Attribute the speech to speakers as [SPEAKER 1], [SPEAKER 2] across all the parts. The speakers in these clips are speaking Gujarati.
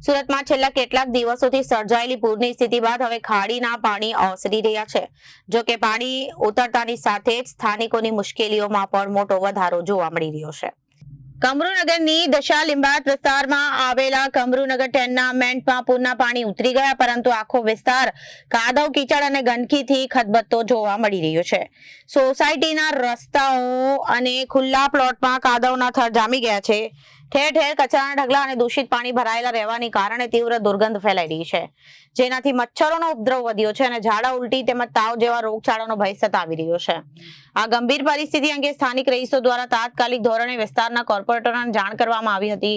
[SPEAKER 1] સુરતમાં છેલ્લા કેટલાક દિવસોથી સર્જાયેલી પૂરની સ્થિતિ બાદ હવે ખાડીના પાણી ઓસરી રહ્યા છે। જો કે પાણી ઉતરતાની સાથે જ સ્થાનિકોની મુશ્કેલીઓમાં પણ મોટો વધારો જોવા મળી રહ્યો છે। કમરૂનગરની દશા લિંબાયત વિસ્તારમાં આવેલા કમરૂનગર ટેનામેન્ટમાં પૂરના પાણી ઉતરી ગયા, પરંતુ આખો વિસ્તાર કાદવ કીચડ અને ગંદકીથી ખદબદતો જોવા મળી રહ્યો છે। સોસાયટીના રસ્તાઓ અને ખુલ્લા પ્લોટમાં કાદવના થર જામી ગયા છે। ઠેર ઠેર કચરાના ઢગલા અને દૂષિત પાણી ભરાયેલા રહેવાને કારણે તીવ્ર દુર્ગંધ ફેલાઈ રહી છે, જેનાથી મચ્છરોનો ઉપદ્રવ વધ્યો છે અને ઝાડા ઉલટી તેમજ તાવ જેવા રોગચાળાનો ભય સતાવી રહ્યો છે। આ ગંભીર પરિસ્થિતિ અંગે સ્થાનિક રહીશો દ્વારા તાત્કાલિક ધોરણે વિસ્તારના કોર્પોરેટરોને જાણ કરવામાં આવી હતી।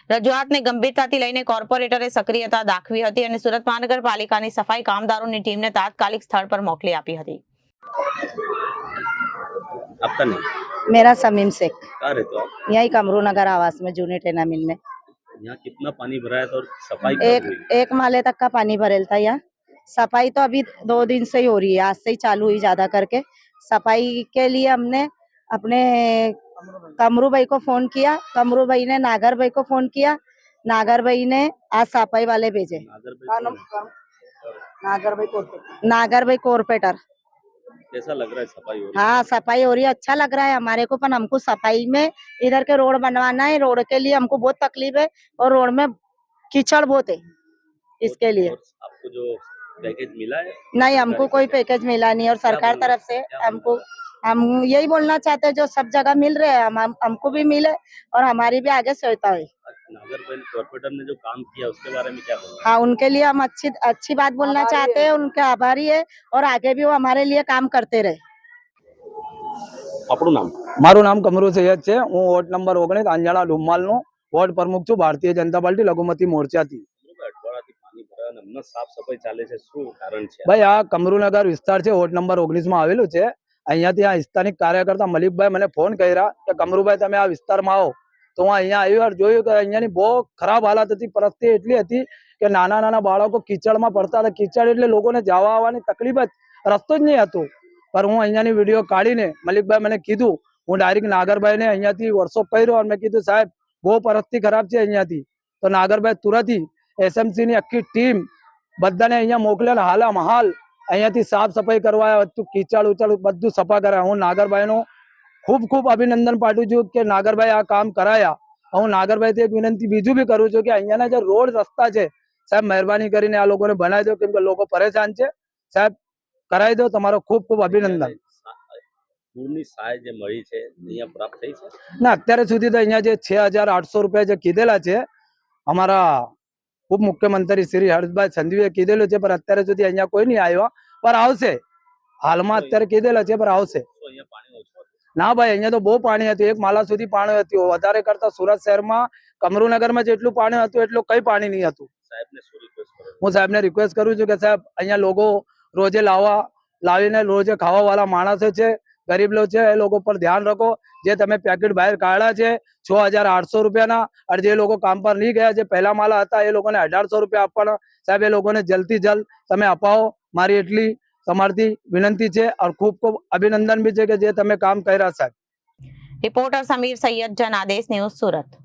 [SPEAKER 1] રજૂઆતને ગંભીરતાથી લઈને કોર્પોરેટરે સક્રિયતા દાખવી હતી અને સુરત મહાનગરપાલિકાની સફાઈ કામદારોની ટીમને તાત્કાલિક સ્થળ પર મોકલી આપી હતી।
[SPEAKER 2] आपका नाम?
[SPEAKER 3] मेरा समीम शेख,
[SPEAKER 2] कहाँ रहते हो आप?
[SPEAKER 3] यही कमरू नगर आवास में जूनी टेना मिल में।
[SPEAKER 2] यहाँ कितना पानी भरा है तो और सफाई कब हुई?
[SPEAKER 3] एक माले तक का पानी भरेल था यहाँ। सफाई तो अभी 2 दिन से ही हो रही है, आज से ही चालू हुई ज्यादा करके। सफाई के लिए हमने अपने कमरू भाई को फोन किया, कमरू भाई ने नागर भाई को फोन किया, नागर भाई ने आज सफाई वाले भेजे। नागर भाई कॉर्पोरेटर।
[SPEAKER 2] कैसा लग रहा है सफाई हो रही है?
[SPEAKER 3] हाँ, सफाई हो रही है, अच्छा लग रहा है हमारे को, पर हमको सफाई में इधर के रोड बनवाना है। रोड के लिए हमको बहुत तकलीफ है और रोड में कीचड़ बहुत है, इसके लिए।
[SPEAKER 2] और आपको जो पैकेज मिला है?
[SPEAKER 3] नहीं, हमको कोई पैकेज मिला नहीं और सरकार तरफ से हमको, हम यही बोलना चाहते हैं जो सब जगह मिल रहे हैं हमको भी मिले और हमारी भी आगे सहायता हुई।
[SPEAKER 2] नागरबेन कॉर्पोरेटर ने जो काम किया उसके बारे में क्या बोलना?
[SPEAKER 3] हाँ, उनके लिए हम अच्छी बात बोलना चाहते हैं, उनके आभारी है और आगे भी वो हमारे लिए काम करते रहे।
[SPEAKER 2] આપણું નામ?
[SPEAKER 4] મારું નામ કમરુ સૈયદ છે। હું વોર્ડ નંબર 19 આંજાણા ડુમ્માલનો વોર્ડ પ્રમુખ છું, ભારતીય જનતા પાર્ટી લઘુમતી મોરચાથી।
[SPEAKER 2] અઠવાડિયાથી પાણી ભરાયા અને હમણાં સાફ સફાઈ ચાલે છે, શું કારણ છે?
[SPEAKER 4] ભાઈ, આ કમરુનગર વિસ્તાર છે, વોર્ડ નંબર 19 માં આવેલું છે। અહીંયાથી આ સ્થાનિક કાર્યકર્તા મલિકભાઈ મને ફોન કર્યા કે કમરુભાઈ તમે આ વિસ્તારમાં આવો, તો હું અહીંયા આવ્યો, જોયું કે અહીંયાની બહુ ખરાબ હાલત હતી। પરિસ્થિતિ એટલી હતી કે નાના નાના બાળકો કીચડમાં પડતા હતા। કીચડ એટલે લોકોને જવા આવવાની તકલીફ જ, રસ્તો જ નહીં હતો। पर हूँ अँ वीडियो काढ़ी ने मलिकभाई मैंने कीधु, हूँ डायरेक्ट नागरभाई ने अँ वर्कशॉप कर्यो और मैं कीधु साहेब बहुत परिस्थिति खराब है अँ, तो नागरभाई तुरंत ही एसएमसी नी आखी टीम बधा ने अँ मोकले हालम हाल अँ साफ सफाई करवाया, कीचड़ उचड़ बधु सफा कराया। हूँ नागरभाई नो खूब खूब अभिनंदन पाठू छू कि नागरभाई आ काम कराया। हूँ नागरभाई थी एक विनंती बीजू भी करूँ छू कि अँ जो रोड रस्ता है साहब मेहरबानी करीने आ लोगोने बनावी दो, केम के लोग परेशान है साहब, कराई दो। तमारो खूब खूब अभिनंदन।
[SPEAKER 2] પૂરની સહાય જે મળી છે અહીંયા પ્રાપ્ત થઈ છે?
[SPEAKER 4] ના, અત્યારે સુધી તો અહીંયા જે 6800 રૂપિયા જે કીધેલા છે અમારા ઉપ મુખ્યમંત્રી શ્રી હર્ષભાઈ સંઘવીએ કીધેલું છે, પણ અત્યારે સુધી અહીંયા કોઈ નહીં આવ્યો, પર આવશે। હાલમાં અત્યારે કીધેલા છે, પર આવશે।
[SPEAKER 2] અહીંયા પાણી ઓછું હતું?
[SPEAKER 4] ના ભાઈ, અહીંયા તો બહુ પાણી હતું, 1 માલા સુધી પાણી હતું। વધારે કરતા સુરત શહેરમાં કમરુનગરમાં જેટલું પાણી હતું એટલું કઈ પાણી નહીં હતું।
[SPEAKER 2] સાહેબને શું રિક્વેસ્ટ કરો?
[SPEAKER 4] હું સાહેબને રિક્વેસ્ટ કરું છું કે સાહેબ અહીંયા લોકો રોજે લાવીને રોજે ખાવા વાળા માણસો છે, गरीब लोग है, लोगों पर ध्यान रखो। जे तमे पैकेट बाहर काढ़ा है 6800 रुपया और जे लोग काम पर नहीं गया, जे पहला माला था ये लोगों ने 1800 रुपया आपवाना। साहब ये लोगों ने जल्द थी जल्द तमे अपाओ, मारी एटली तमारी विनंती है और खूब खूब अभिनंदन भी है कि जे तमे काम कर्या साहब।
[SPEAKER 1] रिपोर्टर समीर सैयद, जनादेश न्यूज, सूरत।